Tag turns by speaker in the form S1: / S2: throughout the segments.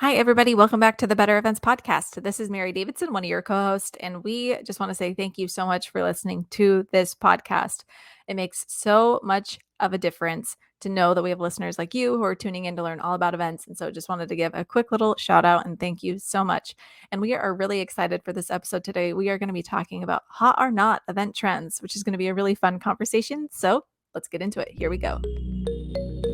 S1: Hi, everybody. Welcome back to the Better Events Podcast. This is Mary Davidson, one of your co hosts, and we just want to say thank you so much for listening to this podcast. It makes so much of a difference to know that we have listeners like you who are tuning in to learn all about events. And so just wanted to give a quick little shout out and thank you so much. And we are really excited for this episode today. We are going to be talking about hot or not event trends, which is going to be a really fun conversation. So let's get into it. Here we go.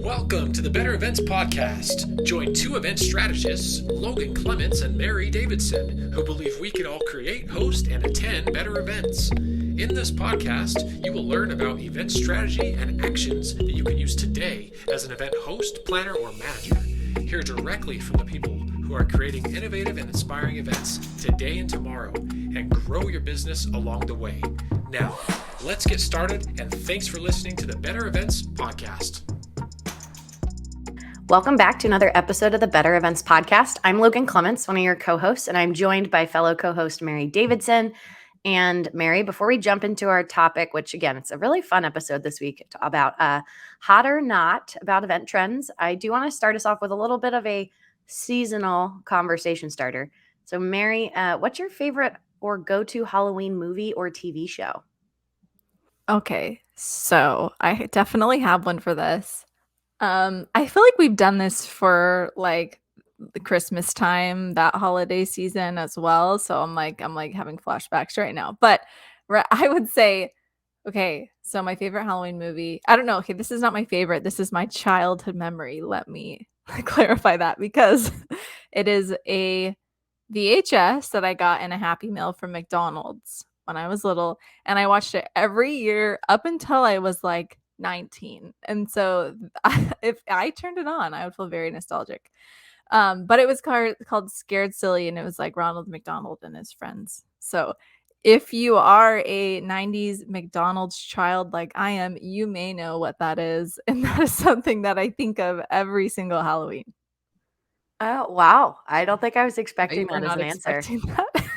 S2: Welcome to the Better Events Podcast. Join two event strategists, Logan Clements and Mary Davidson, who believe we can all create, host, and attend better events. In this podcast, you will learn about event strategy and actions that you can use today as an event host, planner, or manager. Hear directly from the people who are creating innovative and inspiring events today and tomorrow, and grow your business along the way. Now, let's get started, and thanks for listening to the Better Events Podcast.
S3: Welcome back to another episode of the Better Events Podcast. I'm Logan Clements, one of your co-hosts, and I'm joined by fellow co-host Mary Davidson. And Mary, before we jump into our topic, which again, it's a really fun episode this week about hot or not about event trends, I do want to start us off with a little bit of a seasonal conversation starter. So Mary, what's your favorite or go-to Halloween movie or TV show?
S1: Okay, so I definitely have one for this. I feel like we've done this for like the Christmas time, that holiday season as well. So I'm like having flashbacks right now. But I would say, okay, so my favorite Halloween movie, I don't know. Okay, this is not my favorite. This is my childhood memory. Let me clarify that because it is a VHS that I got in a Happy Meal from McDonald's when I was little. And I watched it every year up until I was like 19. And so if I turned it on, I would feel very nostalgic. But it was called Scared Silly, and it was like Ronald McDonald and his friends. So if you are a 90s McDonald's child like I am, you may know what that is. And that is something that I think of every single Halloween.
S3: Oh, wow. I don't think I was expecting
S1: You were
S3: that as
S1: not
S3: an answer.
S1: expecting that.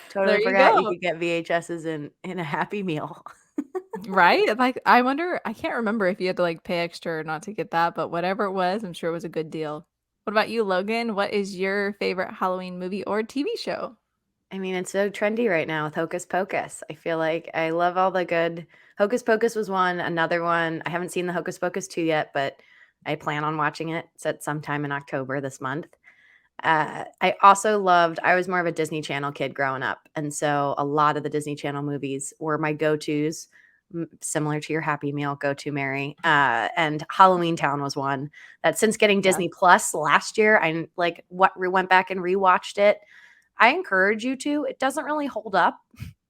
S3: Totally
S1: There you
S3: forgot you
S1: go.
S3: could get VHSs in a Happy Meal.
S1: Right? Like, I wonder, I can't remember if you had to like pay extra or not to get that, but whatever it was, I'm sure it was a good deal. What about you, Logan? What is your favorite Halloween movie or TV show?
S3: I mean, it's so trendy right now with Hocus Pocus. I feel like I love all the good. Hocus Pocus was one. Another one, I haven't seen the Hocus Pocus 2 yet, but I plan on watching it. It's at sometime in October this month. I was more of a Disney Channel kid growing up. And so a lot of the Disney Channel movies were my go-tos, similar to your Happy Meal go-to, Mary. And Halloween Town was one that since getting
S1: Yeah.
S3: Disney Plus last year, I went back and rewatched it. I encourage you to. It doesn't really hold up.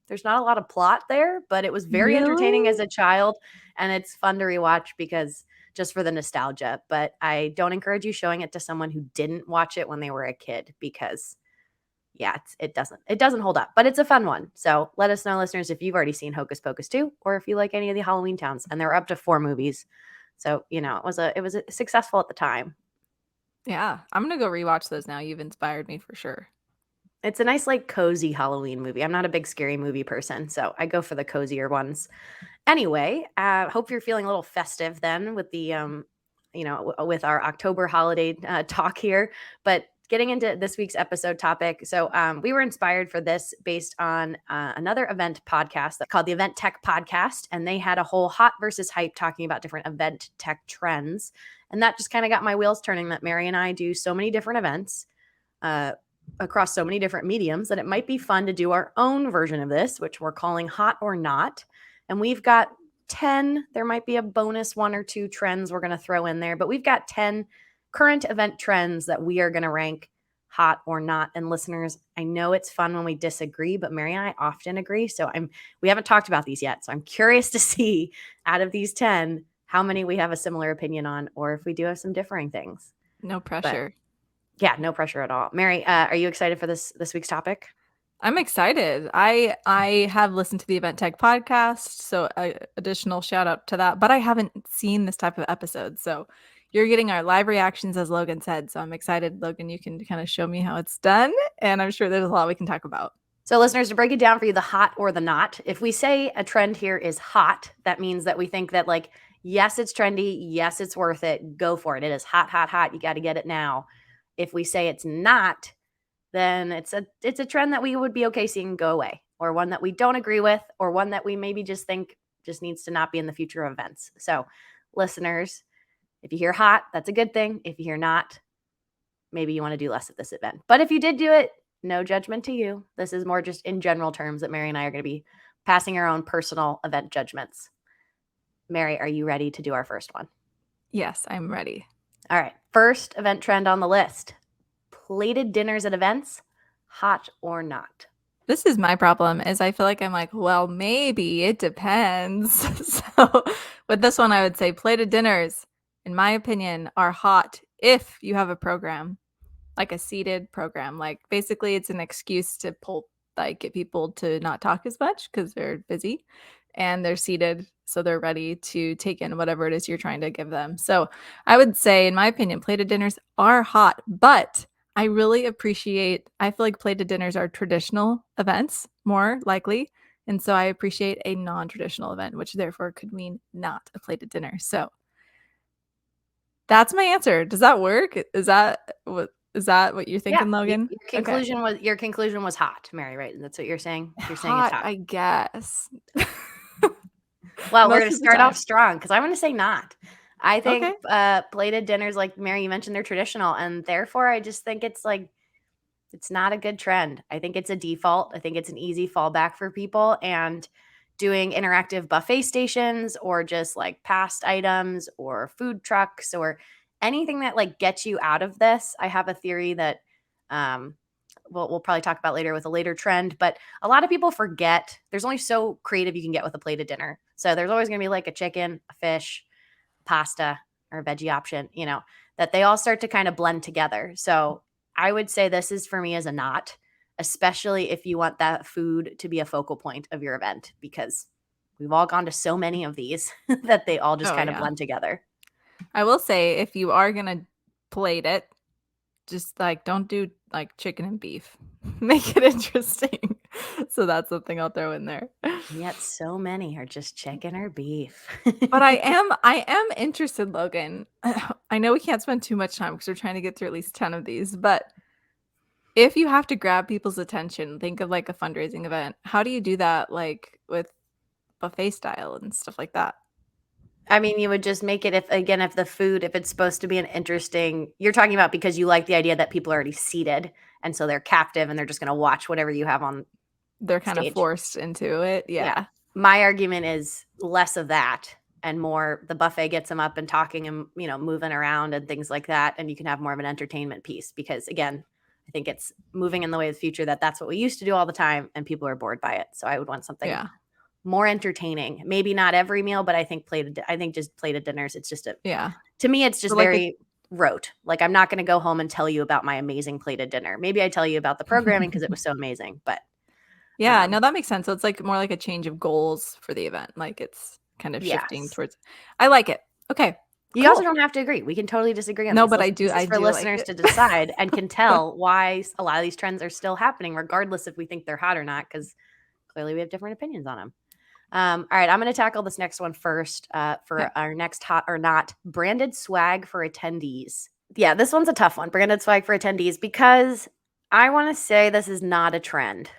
S3: There's not a lot of plot there, but it was very entertaining as
S1: Really?
S3: a child, and it's fun to rewatch because just for the nostalgia. But I don't encourage you showing it to someone who didn't watch it when they were a kid because yeah, it doesn't hold up, but it's a fun one. So let us know, listeners, if you've already seen Hocus Pocus 2 or if you like any of the Halloween Towns. And there were up to 4 movies. So, it was a successful at the time.
S1: Yeah, I'm gonna go rewatch those now. You've inspired me for sure.
S3: It's a nice, like, cozy Halloween movie. I'm not a big scary movie person, so I go for the cozier ones. Anyway, hope you're feeling a little festive then with with our October holiday talk here. But getting into this week's episode topic, so we were inspired for this based on another event podcast that called the Event Tech Podcast, and they had a whole hot versus hype talking about different event tech trends, and that just kind of got my wheels turning. That Mary and I do so many different events. Across so many different mediums that it might be fun to do our own version of this, which we're calling Hot or Not. And we've got 10, there might be a bonus 1 or 2 trends we're going to throw in there, but we've got 10 current event trends that we are going to rank hot or not. And listeners, I know it's fun when we disagree, but Mary and I often agree. So we haven't talked about these yet. So I'm curious to see out of these 10, how many we have a similar opinion on, or if we do have some differing things.
S1: No
S3: But
S1: pressure.
S3: yeah, no pressure at all. Mary, are you excited for this week's topic?
S1: I'm excited. I have listened to the Event Tech podcast, so additional shout out to that. But I haven't seen this type of episode, so you're getting our live reactions, as Logan said. So I'm excited, Logan. You can kind of show me how it's done, and I'm sure there's a lot we can talk about.
S3: So, listeners, to break it down for you, the hot or the not. If we say a trend here is hot, that means that we think that, like, yes, it's trendy. Yes, it's worth it. Go for it. It is hot, hot, hot. You got to get it now. If we say it's not, then it's a trend that we would be okay seeing go away, or one that we don't agree with, or one that we maybe just think just needs to not be in the future of events. So, listeners, if you hear hot, that's a good thing. If you hear not, maybe you want to do less at this event. But if you did do it, no judgment to you. This is more just in general terms that Mary and I are going to be passing our own personal event judgments. Mary, are you ready to do our first one?
S1: Yes, I'm ready.
S3: All right. First event trend on the list: plated dinners at events, hot or not.
S1: This is my problem is I feel like I'm like, well, maybe it depends. So with this one, I would say plated dinners, in my opinion, are hot if you have a program, like a seated program. Like basically it's an excuse to get people to not talk as much because they're busy and they're seated. So they're ready to take in whatever it is you're trying to give them. So I would say, in my opinion, plated dinners are hot, but I really I feel like plated dinners are traditional events more likely. And so I appreciate a non-traditional event, which therefore could mean not a plated dinner. So that's my answer. Does that work? Is that what you're
S3: Yeah,
S1: thinking, Logan? Okay.
S3: your conclusion was hot, Mary, right? That's what you're saying? You're saying it's
S1: Hot,
S3: hot.
S1: I guess.
S3: Well, we're
S1: Most
S3: gonna
S1: of the
S3: start off
S1: time.
S3: strong because I'm gonna say not. I think,
S1: Okay.
S3: plated dinners, like Mary, you mentioned, they're traditional, and therefore I just think it's like it's not a good trend. I think it's a default. I think it's an easy fallback for people, and doing interactive buffet stations or just like past items or food trucks or anything that like gets you out of this. I have a theory that um we'll probably talk about later with a later trend, but a lot of people forget there's only so creative you can get with a plated dinner. So there's always going to be like a chicken, a fish, pasta, or a veggie option, that they all start to kind of blend together. So I would say this is for me as a not, especially if you want that food to be a focal point of your event, because we've all gone to so many of these that they all just
S1: Oh,
S3: kind of
S1: yeah.
S3: blend together.
S1: I will say if you are gonna plate it, just like don't do like chicken and beef. Make it interesting. So that's something I'll throw in there.
S3: And yet so many are just chicken or beef.
S1: But I am interested, Logan. I know we can't spend too much time because we're trying to get through at least 10 of these, but if you have to grab people's attention, think of like a fundraising event. How do you do that like with buffet style and stuff like that?
S3: I mean, you would just make it if the food, if it's supposed to be an interesting, you're talking about because you like the idea that people are already seated and so they're captive and they're just going to watch whatever you have on
S1: They're kind of
S3: stage.
S1: forced into it.
S3: Yeah.
S1: Yeah.
S3: My argument is less of that and more the buffet gets them up and talking and, moving around and things like that. And you can have more of an entertainment piece because, again, I think it's moving in the way of the future that's what we used to do all the time and people are bored by it. So I would want something
S1: Yeah.
S3: more entertaining. Maybe not every meal, but I think just plated dinners, it's just
S1: Yeah.
S3: to me, it's just
S1: Or like a
S3: very rote. Like I'm not going to go home and tell you about my amazing plated dinner. Maybe I tell you about the programming because it was so amazing, but
S1: Yeah, no, that makes sense. So it's like more like a change of goals for the event. Like it's kind of shifting
S3: yes.
S1: towards I like it. Okay.
S3: You also
S1: Cool.
S3: don't have to agree. We can totally disagree on
S1: No,
S3: these.
S1: but
S3: This
S1: I
S3: is for
S1: do like
S3: listeners
S1: it.
S3: to decide and can tell why a lot of these trends are still happening, regardless if we think they're hot or not, because clearly we have different opinions on them. All right, I'm going to tackle this next one first
S1: Okay.
S3: for our next hot or not branded swag for attendees. Yeah, this one's a tough one, branded swag for attendees, because I want to say this is not a trend.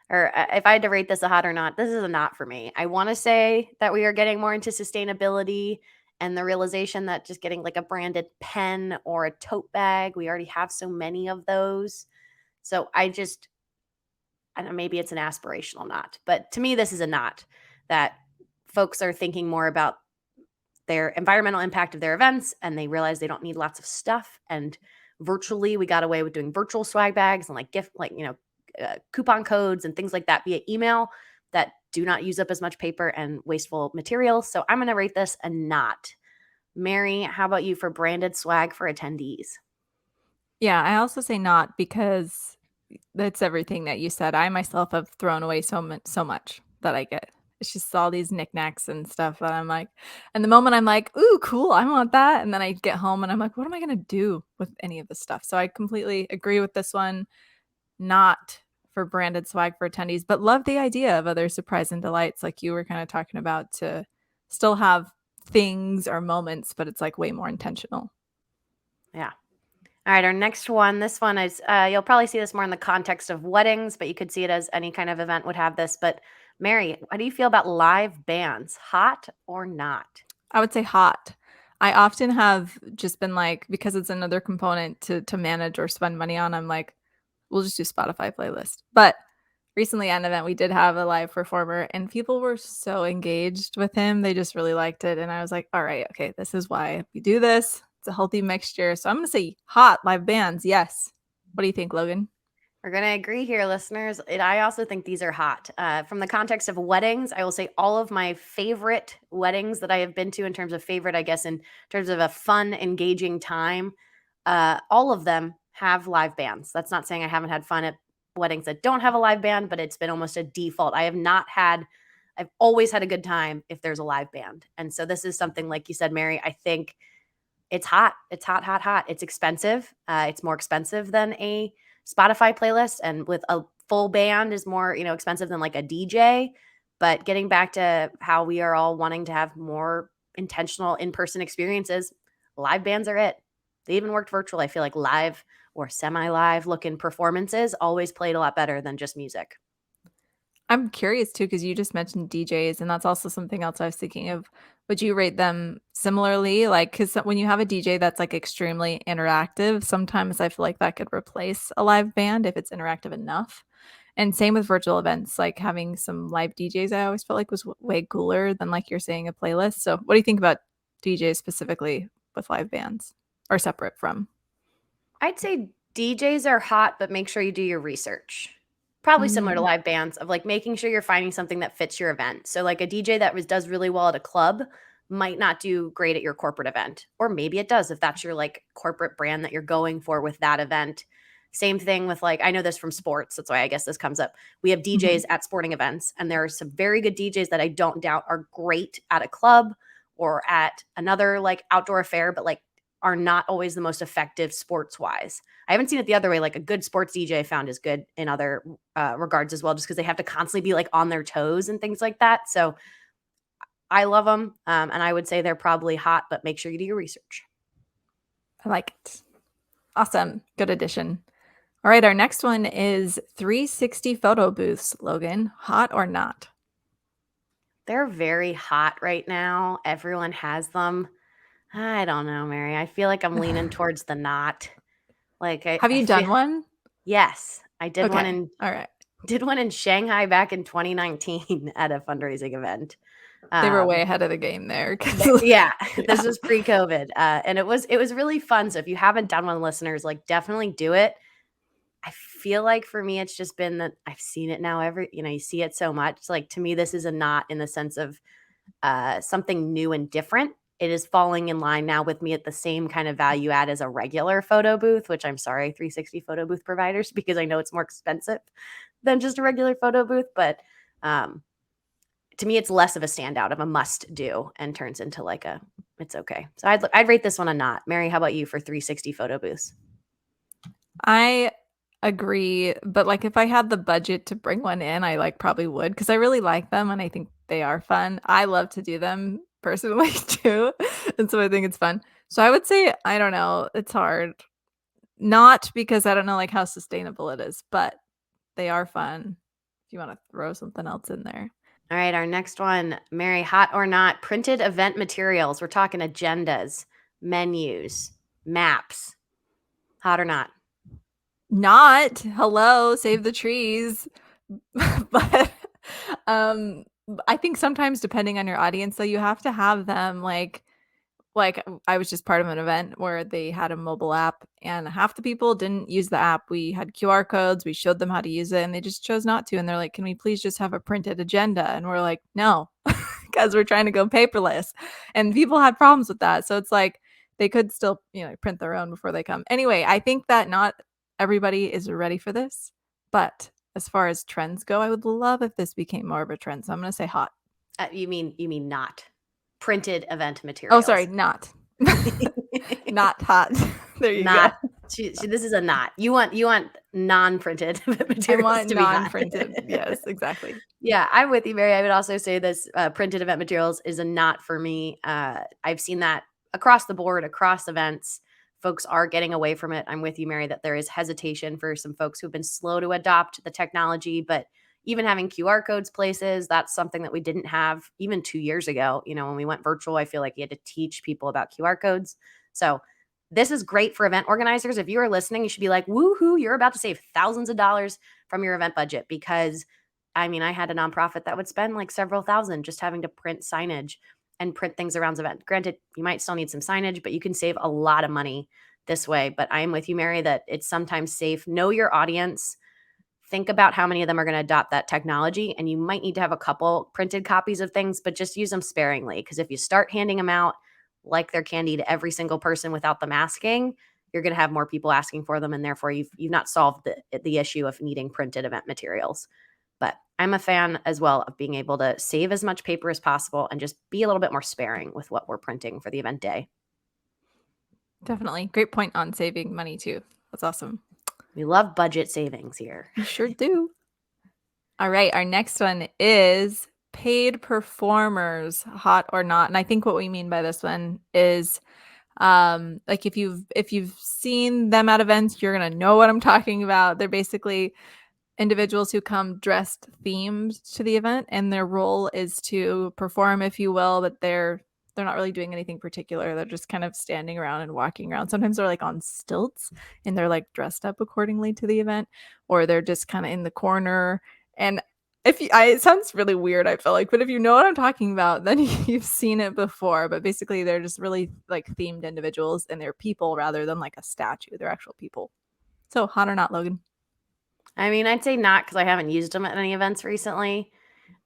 S3: Or if I had to rate this a hot or not, this is a not for me. I want to say that we are getting more into sustainability and the realization that just getting like a branded pen or a tote bag, we already have so many of those. So I don't know, maybe it's an aspirational not, but to me, this is a not that folks are thinking more about their environmental impact of their events and they realize they don't need lots of stuff. And virtually, we got away with doing virtual swag bags and like coupon codes and things like that via email that do not use up as much paper and wasteful materials. So I'm going to rate this a not. Mary, how about you for branded swag for attendees?
S1: Yeah, I also say not because that's everything that you said. I myself have thrown away so much that I get. It's just all these knickknacks and stuff that I'm like, and the moment I'm like, "Ooh, cool, I want that," and then I get home and I'm like, "What am I gonna do with any of this stuff?" So I completely agree with this one. Not for branded swag for attendees, but love the idea of other surprise and delights, like you were kind of talking about, to still have things or moments, but it's like way more intentional.
S3: Yeah. All right, our next one. This one is you'll probably see this more in the context of weddings, but you could see it as any kind of event would have this. But Mary, how do you feel about live bands? Hot or not?
S1: I would say hot. I often have just been like, because it's another component to manage or spend money on, I'm like, we'll just do Spotify playlist. But recently at an event, we did have a live performer and people were so engaged with him. They just really liked it. And I was like, all right, okay, this is why we do this. It's a healthy mixture. So I'm going to say hot live bands. Yes. What do you think, Logan?
S3: We're going to agree here, listeners. And I also think these are hot. From the context of weddings, I will say all of my favorite weddings that I have been to, in terms of favorite, I guess, in terms of a fun, engaging time, all of them have live bands. That's not saying I haven't had fun at weddings that don't have a live band, but it's been almost a default. I've always had a good time if there's a live band. And so this is something, like you said, Mary, I think it's hot. It's hot, hot, hot. It's expensive. It's more expensive than a Spotify playlist, and with a full band is more, expensive than like a DJ. But getting back to how we are all wanting to have more intentional in-person experiences, live bands are it. They even worked virtual. I feel like live or semi-live looking performances always played a lot better than just music.
S1: I'm curious too, because you just mentioned DJs, and that's also something else I was thinking of. Would you rate them similarly? Like, because when you have a DJ that's like extremely interactive, sometimes I feel like that could replace a live band if it's interactive enough. And same with virtual events, like having some live DJs, I always felt like was way cooler than like you're saying a playlist. So, what do you think about DJs specifically with live bands or separate from?
S3: I'd say DJs are hot, but make sure you do your research. Probably similar to
S1: Mm.
S3: live bands, of like making sure you're finding something that fits your event. So like a DJ that does really well at a club might not do great at your corporate event. Or maybe it does if that's your like corporate brand that you're going for with that event. Same thing with, like, I know this from sports. That's why I guess this comes up. We have
S1: Mhm.
S3: DJs at sporting events, and there are some very good DJs that I don't doubt are great at a club or at another like outdoor affair, but like are not always the most effective sports wise. I haven't seen it the other way. Like a good sports DJ I found is good in other regards as well, just because they have to constantly be like on their toes and things like that. So I love them. And I would say they're probably hot, but make sure you do your research.
S1: I like it. Awesome. Good addition. All right, our next one is 360 photo booths, Logan. Hot or not?
S3: They're very hot right now. Everyone has them. I don't know, Mary. I feel like I'm leaning towards the not. Like
S1: Have
S3: I
S1: you
S3: feel
S1: done one?
S3: yes, I
S1: Okay. All right.
S3: did one in Shanghai back in 2019 at a fundraising event.
S1: They were way
S3: Um,
S1: ahead of the game there 'cause
S3: Yeah, this
S1: yeah.
S3: was pre-COVID, and it was really fun. So if you haven't done one, listeners, like, definitely do it. I feel like for me, it's just been that I've seen it now you see it so much. Like, to me, this is a not in the sense of something new and different. It is falling in line now with me at the same kind of value add as a regular photo booth, which I'm sorry, 360 photo booth providers, because I know it's more expensive than just a regular photo booth. But um, to me, it's less of a standout, of a must do, and turns into like a it's okay. So I'd rate this one a not. Mary, how about you for 360 photo booths?
S1: I agree, but like if I had the budget to bring one in, I like probably would because I really like them and I think they are fun. I love to do them personally too. And so I think it's fun. So I would say, I don't know, it's hard. Not because I don't know like how sustainable it is, but they are fun. If you want to throw something else in there.
S3: All right, our next one, Mary, hot or not, printed event materials. We're talking agendas, menus, maps. Hot or not?
S1: Not hello, save the trees. But um I think sometimes depending on your audience though, you have to have them like I was just part of an event where they had a mobile app and half the people didn't use the app. We had QR codes, we showed them how to use it and they just chose not to. And they're like, "Can we please just have a printed agenda?" And we're like, "No." Because we're trying to go paperless. And people had problems with that. So it's like they could still, print their own before they come. Anyway, I think that not everybody is ready for this. But as far as trends go, I would love if this became more of a trend. So I'm going to say hot.
S3: You mean not printed event
S1: Oh, sorry,
S3: materials?
S1: not. Not hot. There you go.
S3: Not. This is a not. You want non-printed event
S1: I
S3: materials
S1: want
S3: to be hot.
S1: non-printed. Yes, exactly.
S3: Yeah, I'm with you, Mary. I would also say this printed event materials is a not for me. I've seen that across the board, across events, folks are getting away from it. I'm with you, Mary, that there is hesitation for some folks who've been slow to adopt the technology, but even having QR codes places, that's something that we didn't have even 2 years ago. When we went virtual, I feel like you had to teach people about QR codes. So this is great for event organizers. If you are listening, you should be like, woohoo, you're about to save thousands of dollars from your event budget. Because I had a nonprofit that would spend like several thousand just having to print signage and print things around the event. Granted, you might still need some signage, but you can save a lot of money this way. But I am with you, Mary, that it's sometimes safe. Know your audience. Think about how many of them are going to adopt that technology. And you might need to have a couple printed copies of things, but just use them sparingly. Because if you start handing them out like they're candy to every single person without the masking, you're going to have more people asking for them. And therefore, you've not solved the issue of needing printed event materials. But I'm a fan as well of being able to save as much paper as possible and just be a little bit more sparing with what we're printing for the event day.
S1: Definitely. Great point on saving money too. That's awesome.
S3: We love budget savings here.
S1: You sure do. All right. Our next one is paid performers, hot or not. And I think what we mean by this one is like if you've seen them at events, you're gonna know what I'm talking about. They're basically individuals who come dressed themed to the event, and their role is to perform, if you will, but they're not really doing anything particular. They're just kind of standing around and walking around. Sometimes they're like on stilts and they're like dressed up accordingly to the event, or they're just kind of in the corner. And it sounds really weird, I feel like, but if you know what I'm talking about, then you've seen it before. But basically, they're just really like themed individuals, and they're people rather than like a statue. They're actual people. So hot or not, Logan?
S3: I'd say not, because I haven't used them at any events recently.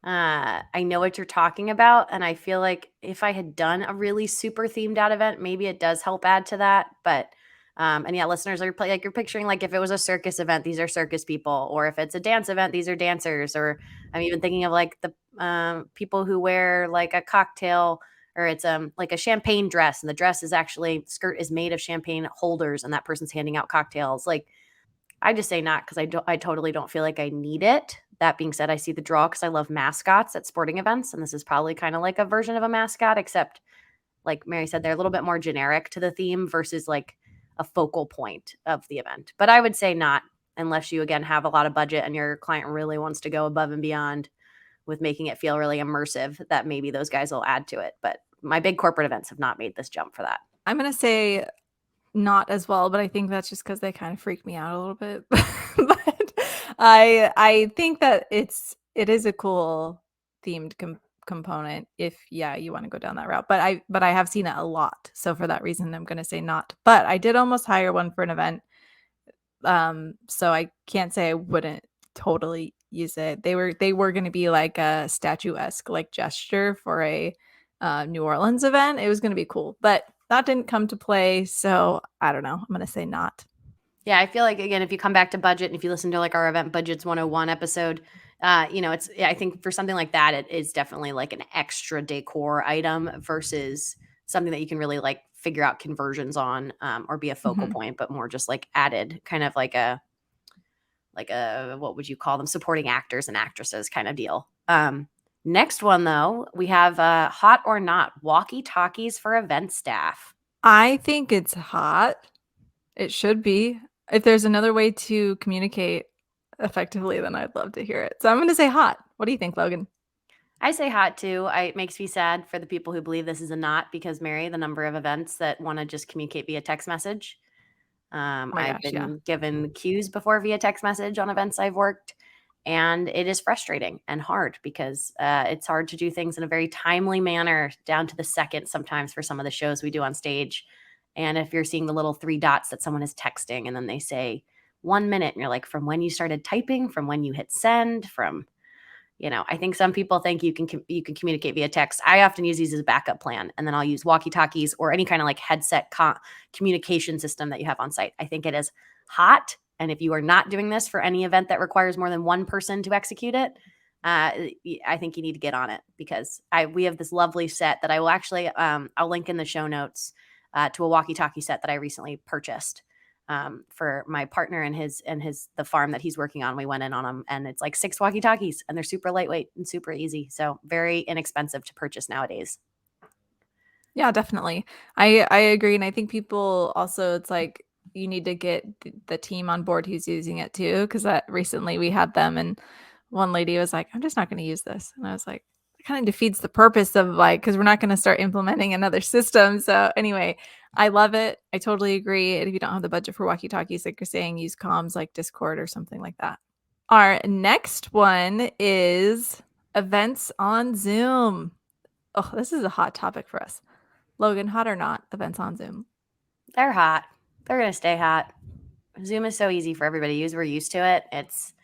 S3: I know what you're talking about, and I feel like if I had done a really super themed out event, maybe it does help add to that. But and yeah, listeners, are like you're picturing like if it was a circus event, these are circus people, or if it's a dance event, these are dancers, or I'm even thinking of like the people who wear like a cocktail, or it's like a champagne dress, and the dress is actually skirt is made of champagne holders, and that person's handing out cocktails. Like I just say not, because I totally don't feel like I need it. That being said, I see the draw because I love mascots at sporting events, and this is probably kind of like a version of a mascot, except like Mary said, they're a little bit more generic to the theme versus like a focal point of the event. But I would say not, unless you again have a lot of budget and your client really wants to go above and beyond with making it feel really immersive, that maybe those guys will add to it. But my big corporate events have not made this jump for that.
S1: I'm gonna say not as well, but I think that's just because they kind of freak me out a little bit. But I think that it is a cool themed component if you want to go down that route. But I have seen it a lot, so for that reason I'm gonna say not. But I did almost hire one for an event, so I can't say I wouldn't totally use it. They were gonna be like a statuesque like gesture for a New Orleans event. It was gonna be cool, but that didn't come to play, so I don't know. I'm gonna say not.
S3: Yeah, I feel like again, if you come back to budget and if you listen to like our event budgets 101 episode, I think for something like that, it is definitely like an extra decor item versus something that you can really like figure out conversions on, or be a focal
S1: Mhm.
S3: point, but more just like added kind of like a what would you call them, supporting actors and actresses kind of deal. Next one though, we have hot or not walkie talkies for event staff.
S1: I think it's hot. It should be. If there's another way to communicate effectively, then I'd love to hear it. So I'm gonna say hot. What do you think, Logan?
S3: I say hot too. It makes me sad for the people who believe this is a not, because Mary, the number of events that want to just communicate via text message.
S1: Oh my
S3: I've
S1: gosh, yeah.
S3: been given cues before via text message on events I've worked, and it is frustrating and hard because it's hard to do things in a very timely manner down to the second sometimes for some of the shows we do on stage. And if you're seeing the little three dots that someone is texting and then they say 1 minute, and you're like, from when you started typing, from when you hit send, from I think some people think you can communicate via text. I often use these as a backup plan, and then I'll use walkie-talkies or any kind of like headset communication system that you have on site. I think it is hot, and if you are not doing this for any event that requires more than one person to execute it, I think you need to get on it, because we have this lovely set that I will actually I'll link in the show notes to a walkie-talkie set that I recently purchased for my partner and the farm that he's working on. We went in on them, and it's like 6 walkie talkies, and they're super lightweight and super easy. So very inexpensive to purchase nowadays.
S1: Yeah, definitely. I agree, and I think people also it's like you need to get the team on board who's using it too, because that recently we had them, and one lady was like, "I'm just not going to use this," and I was like, "It kind of defeats the purpose of like because we're not going to start implementing another system." So anyway, I love it. I totally agree. And if you don't have the budget for walkie talkies, like you're saying, use comms like Discord or something like that. Our next one is events on Zoom. Oh, this is a hot topic for us. Logan, hot or not, events on Zoom.
S3: They're hot. They're going to stay hot. Zoom is so easy for everybody to use. We're used to it. It's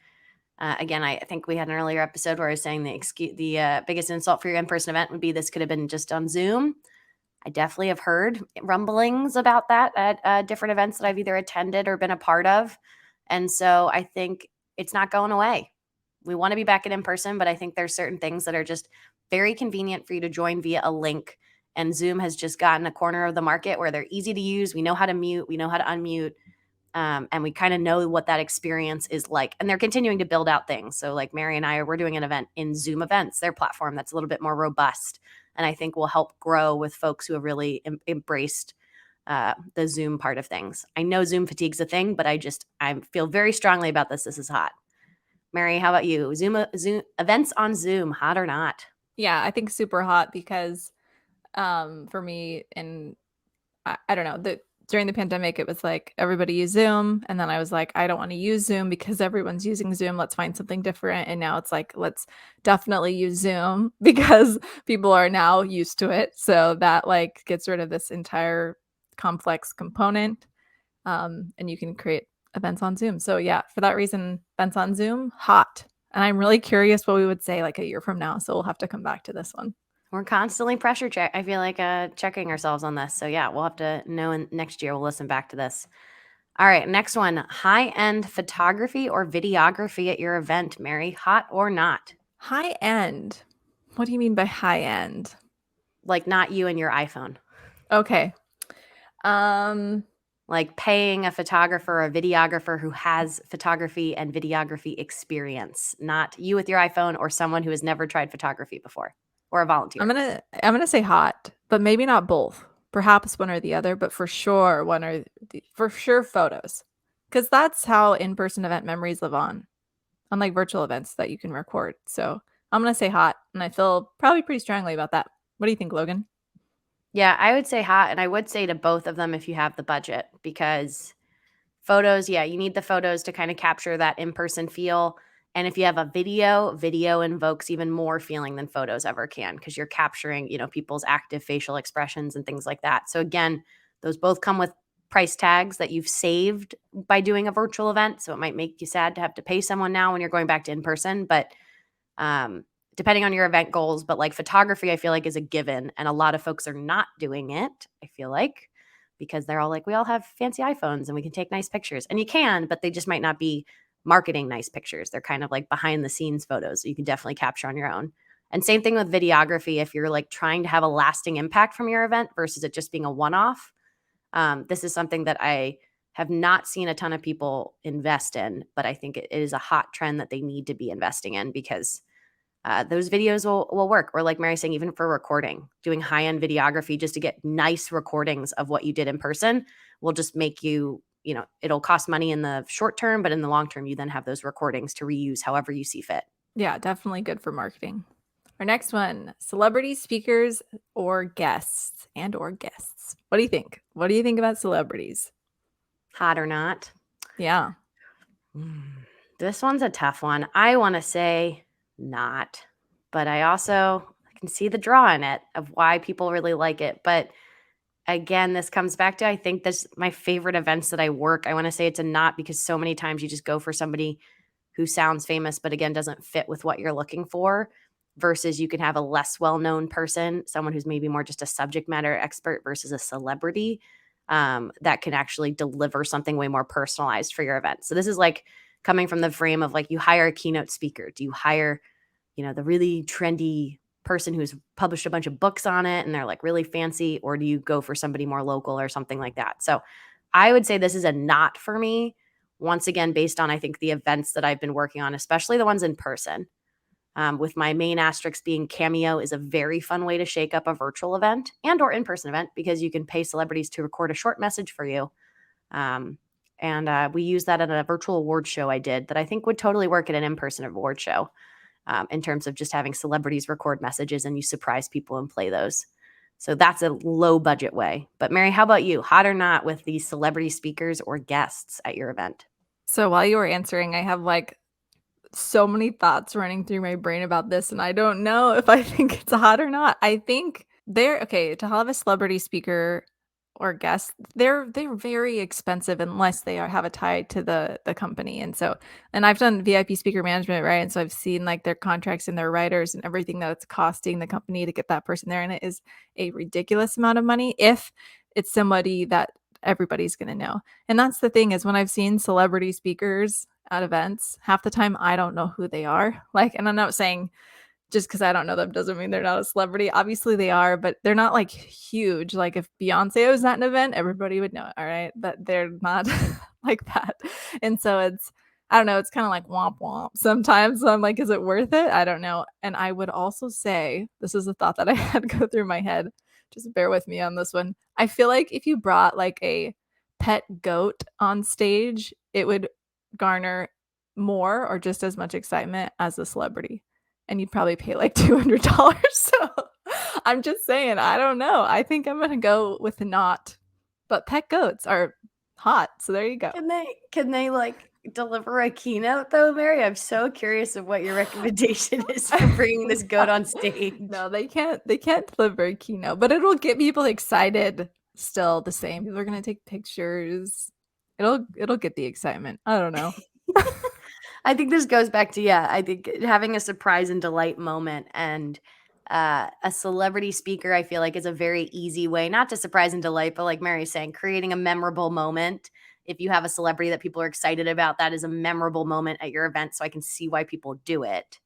S3: again, I think we had an earlier episode where I was saying the biggest insult for your in-person event would be this could have been just on Zoom. I definitely have heard rumblings about that at different events that I've either attended or been a part of. And so I think it's not going away. We want to be back in person, but I think there's certain things that are just very convenient for you to join via a link. And Zoom has just gotten a corner of the market where they're easy to use. We know how to mute, we know how to unmute. And we kind of know what that experience is like. And they're continuing to build out things. So, like Mary and we're doing an event in Zoom Events, their platform that's a little bit more robust, and I think will help grow with folks who have really embraced the Zoom part of things. I know Zoom fatigue's a thing, but I feel very strongly about this. This is hot. Mary, how about you? Zoom events on Zoom, hot or not?
S1: Yeah, I think super hot because for me and I don't know, during the pandemic it was like everybody used Zoom and then I was like I don't want to use Zoom because everyone's using Zoom. Let's find something different. And now it's like let's definitely use Zoom because people are now used to it. So that like gets rid of this entire complex component. And you can create events on Zoom. So yeah, for that reason, events on Zoom, hot. And I'm really curious what we would say like a year from now. So we'll have to come back to this one.
S3: We're constantly pressure check. I feel like checking ourselves on this. So yeah, we'll have to know next year. We'll listen back to this. All right, next one. High-end photography or videography at your event, Mary, hot or not?
S1: High end. What do you mean by high end?
S3: Like not you and your iPhone.
S1: Okay. Um
S3: Like paying a photographer or a videographer who has photography and videography experience, not you with your iPhone or someone who has never tried photography before or a volunteer.
S1: I'm gonna say hot, but maybe not both. Perhaps one or the other, but for sure for sure photos. Because that's how in-person event memories live on, unlike virtual events that you can record. So I'm gonna say hot, and I feel probably pretty strongly about that. What do you think, Logan?
S3: Yeah, I would say hot, and I would say to both of them if you have the budget, because photos, yeah, you need the photos to kind of capture that in-person feel. And if you have a video invokes even more feeling than photos ever can because you're capturing, people's active facial expressions and things like that. So again, those both come with price tags that you've saved by doing a virtual event. So it might make you sad to have to pay someone now when you're going back to in person, but um, depending on your event goals. But like photography, I feel like is a given, and a lot of folks are not doing it. I feel like because they're all like, we all have fancy iPhones and we can take nice pictures, and you can, but they just might not be marketing nice pictures. They're kind of like behind the scenes photos that you can definitely capture on your own. And same thing with videography. If you're like trying to have a lasting impact from your event versus it just being a one-off, this is something that I have not seen a ton of people invest in, but I think it is a hot trend that they need to be investing in because those videos will work. Or like Mary saying, even for recording, doing high-end videography just to get nice recordings of what you did in person will just make you, it'll cost money in the short term, but in the long term, you then have those recordings to reuse however you see fit.
S1: Yeah, definitely good for marketing. Our next one, celebrity speakers or guests and or guests. What do you think? What do you think about celebrities?
S3: Hot or not?
S1: Yeah.
S3: This one's a tough one. I want to say not, but I can see the draw in it of why people really like it. But again, this comes back to I think this my favorite events that I work. I want to say it's a not because so many times you just go for somebody who sounds famous, but again doesn't fit with what you're looking for. Versus you can have a less well-known person, someone who's maybe more just a subject matter expert versus a celebrity that can actually deliver something way more personalized for your event. So this is like coming from the frame of like you hire a keynote speaker. Do you hire, the really trendy person who's published a bunch of books on it and they're like really fancy, or do you go for somebody more local or something like that? So I would say this is a not for me. Once again, based on I think the events that I've been working on, especially the ones in person. With my main asterisk being Cameo is a very fun way to shake up a virtual event and or in-person event because you can pay celebrities to record a short message for you. And we used that at a virtual award show I did that I think would totally work at an in-person award show, in terms of just having celebrities record messages and you surprise people and play those. So that's a low budget way. But Mary, how about you? Hot or not with these celebrity speakers or guests at your event?
S1: So while you were answering, I have like so many thoughts running through my brain about this, and I don't know if I think it's hot or not. I think they're okay to have a celebrity speaker or guest. They're very expensive unless they have a tie to the company. And I've done VIP speaker management, right? And so I've seen like their contracts and their writers and everything that it's costing the company to get that person there, and it is a ridiculous amount of money if it's somebody that everybody's going to know. And that's the thing is when I've seen celebrity speakers at events, half the time I don't know who they are. Like, and I'm not saying just because I don't know them doesn't mean they're not a celebrity. Obviously they are, but they're not like huge. Like if Beyonce was at an event, everybody would know it, all right? But they're not like that. And so I don't know, it's kind of like womp womp sometimes. So I'm like, is it worth it? I don't know. And I would also say, this is a thought that I had go through my head. Just bear with me on this one. I feel like if you brought like a pet goat on stage, it would garner more or just as much excitement as a celebrity. And you'd probably pay like $200. So I'm just saying, I don't know. I think I'm going to go with not. But pet goats are hot. So there you go.
S3: Can they like deliver a keynote though, Mary? I'm so curious of what your recommendation is for bringing this goat on stage.
S1: No, they can't deliver a keynote, but it'll get people excited still the same. People are going to take pictures. It'll get the excitement. I don't know.
S3: I think this goes back to, I think having a surprise and delight moment and a celebrity speaker, I feel like is a very easy way, not to surprise and delight, but like Mary's saying, creating a memorable moment. If you have a celebrity that people are excited about, that is a memorable moment at your event. So I can see why people do it.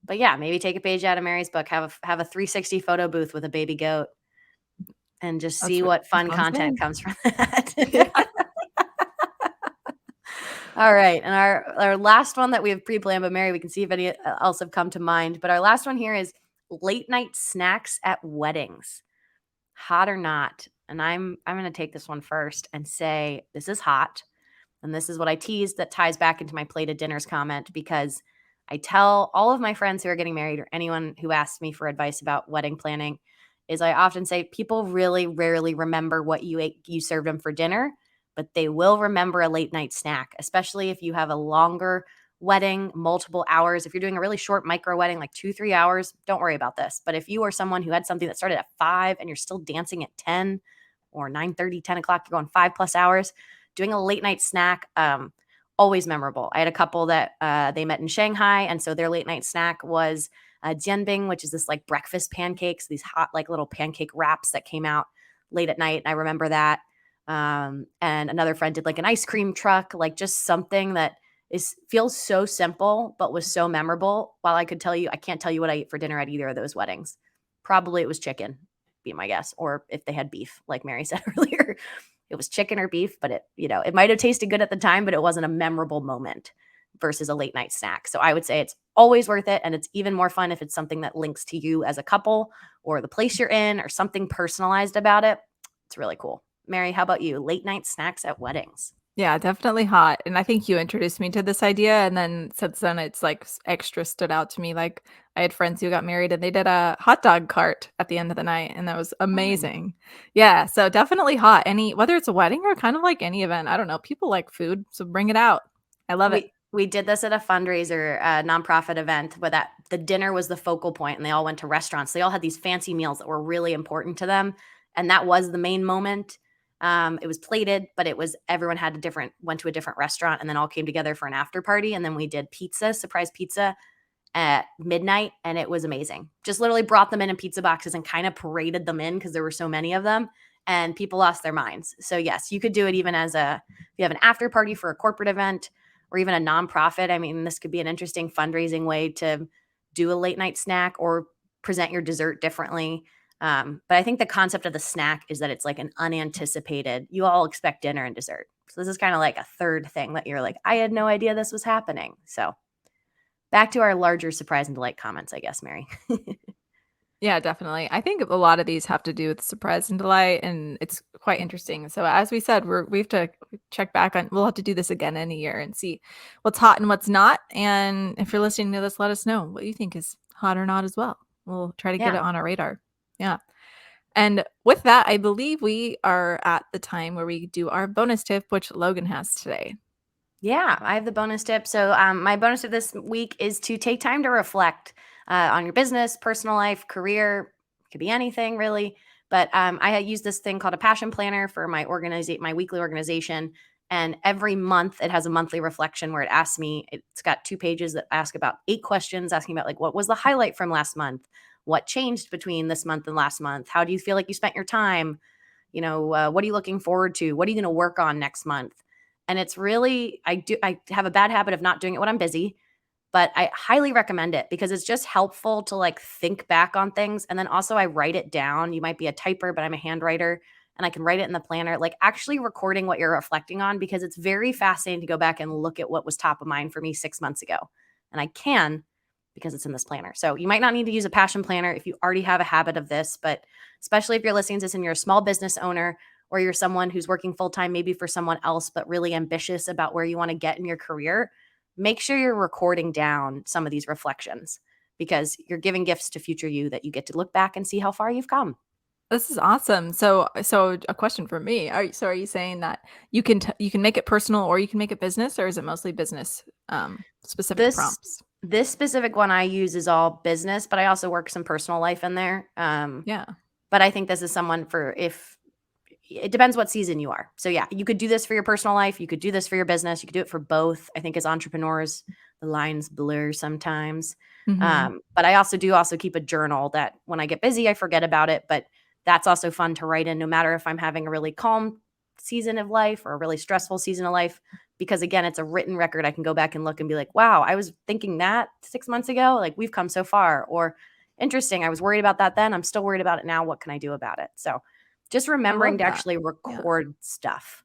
S3: But yeah, maybe take a page out of Mary's book, have a 360 photo booth with a baby goat and just see what
S1: That's
S3: fun
S1: what I'm
S3: content
S1: saying.
S3: comes from that.
S1: Yeah.
S3: All right. And our last one that we have pre-planned, but Mary, we can see if any else have come to mind. But our last one here is late night snacks at weddings. Hot or not? And I'm going to take this one first and say this is hot. And this is what I teased that ties back into my plated dinners comment, because I tell all of my friends who are getting married or anyone who asks me for advice about wedding planning is I often say people really rarely remember what you ate, you served them for dinner, but they will remember a late night snack, especially if you have a longer wedding, multiple hours. If you're doing a really short micro wedding, like 2-3 hours, don't worry about this. But if you are someone who had something that started at 5 and you're still dancing at 10 or 9:30, 10 o'clock, you're going 5+ hours, doing a late night snack, always memorable. I had a couple that they met in Shanghai, and so their late night snack was jianbing, which is this like breakfast pancakes, these hot like little pancake wraps that came out late at night. And I remember that. And another friend did like an ice cream truck, like just something that feels so simple but was so memorable. While I can't tell you what I ate for dinner at either of those weddings. Probably it was chicken, be my guess, or if they had beef, like Mary said earlier. It was chicken or beef, but it might have tasted good at the time, but it wasn't a memorable moment versus a late night snack. So I would say it's always worth it. And it's even more fun if it's something that links to you as a couple or the place you're in or something personalized about it. It's really cool. Mary, how about you? Late night snacks at weddings.
S1: Yeah, definitely hot. And I think you introduced me to this idea. And then since then, it's like extra stood out to me. Like I had friends who got married and they did a hot dog cart at the end of the night. And that was
S3: Fun.
S1: amazing. Yeah. So definitely hot. Whether it's a wedding or kind of like any event, I don't know. People like food. So bring it out. I love it.
S3: We did this at a fundraiser, nonprofit event, where that the dinner was the focal point, and they all went to restaurants. They all had these fancy meals that were really important to them, and that was the main moment. It was plated, but it was everyone went to a different restaurant, and then all came together for an after party. And then we did surprise pizza at midnight, and it was amazing. Just literally brought them in pizza boxes and kind of paraded them in because there were so many of them, and people lost their minds. So yes, you could do it even if you have an after party for a corporate event or even a nonprofit. I mean, this could be an interesting fundraising way to do a late night snack or present your dessert differently. But I think the concept of the snack is that it's like an unanticipated, you all expect dinner and dessert. So this is kind of like a third thing that you're like, I had no idea this was happening. So back to our larger surprise and delight comments, I guess, Mary.
S1: Yeah, definitely. I think a lot of these have to do with surprise and delight, and it's quite interesting. So as we said, we have to check back on. We'll have to do this again in a year and see what's hot and what's not. And if you're listening to this, let us know what you think is hot or not as well. We'll try to get
S3: Yeah.
S1: it on our radar. Yeah. And with that, I believe we are at the time where we do our bonus tip, which Logan has today.
S3: Yeah, I have the bonus tip. So, my bonus tip this week is to take time to reflect on your business, personal life, career. Could be anything really. But I had used this thing called a passion planner for my weekly organization. And every month it has a monthly reflection where it asks me. It's got 2 pages that ask about 8 questions, asking about like what was the highlight from last month, what changed between this month and last month, how do you feel like you spent your time, what are you looking forward to, what are you going to work on next month. And it's really, I have a bad habit of not doing it when I'm busy, but I highly recommend it because it's just helpful to like think back on things. And then also I write it down. You might be a typer, but I'm a handwriter and I can write it in the planner, like actually recording what you're reflecting on, because it's very fascinating to go back and look at what was top of mind for me 6 months ago. And I can because it's in this planner. So you might not need to use a passion planner if you already have a habit of this, but especially if you're listening to this and you're a small business owner or you're someone who's working full time, maybe for someone else, but really ambitious about where you want to get in your career, make sure you're recording down some of these reflections because you're giving gifts to future you that you get to look back and see how far you've come.
S1: This is awesome. So a question for me. Are you saying that you can make it personal or you can make it business, or is it mostly business specific
S3: This
S1: prompts?
S3: this specific one I use is all business, but I also work some personal life in there.
S1: Yeah.
S3: But I think this is someone for if it depends what season you are. So yeah, you could do this for your personal life. You could do this for your business. You could do it for both. I think as entrepreneurs, the lines blur sometimes.
S1: Mhm.
S3: But I also keep a journal that when I get busy, I forget about it. But that's also fun to write in, no matter if I'm having a really calm season of life or a really stressful season of life. Because again, it's a written record. I can go back and look and be like, wow, I was thinking that 6 months ago. Like we've come so far. Or interesting, I was worried about that then. I'm still worried about it now. What can I do about it? So just
S1: I
S3: remembering
S1: love
S3: to
S1: that.
S3: actually
S1: Yeah.
S3: record stuff.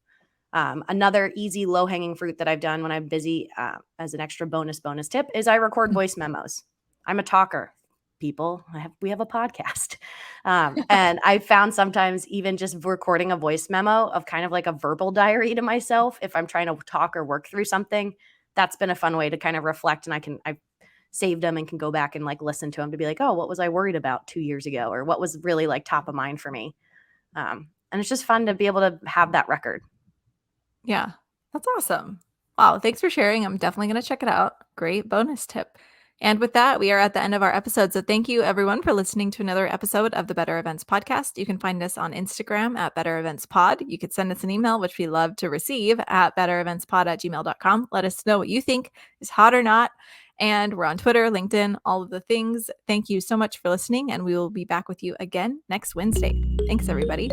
S3: Another easy low hanging fruit that I've done when I'm busy, as an extra bonus tip, is I record voice memos. I'm a talker, people. We have a podcast, and I found sometimes even just recording a voice memo of kind of like a verbal diary to myself if I'm trying to talk or work through something. That's been a fun way to kind of reflect, and I've saved them and can go back and like listen to them to be like, oh, what was I worried about 2 years ago, or what was really like top of mind for me. And it's just fun to be able to have that record.
S1: Yeah. That's awesome. Wow, thanks for sharing. I'm definitely going to check it out. Great bonus tip. And with that, we are at the end of our episode. So thank you everyone for listening to another episode of the Better Events podcast. You can find us on Instagram at Better Events Pod. You could send us an email, which we love to receive, at bettereventspod@gmail.com. Let us know what you think is hot or not. And we're on Twitter, LinkedIn, all of the things. Thank you so much for listening, and we will be back with you again next Wednesday. Thanks, everybody.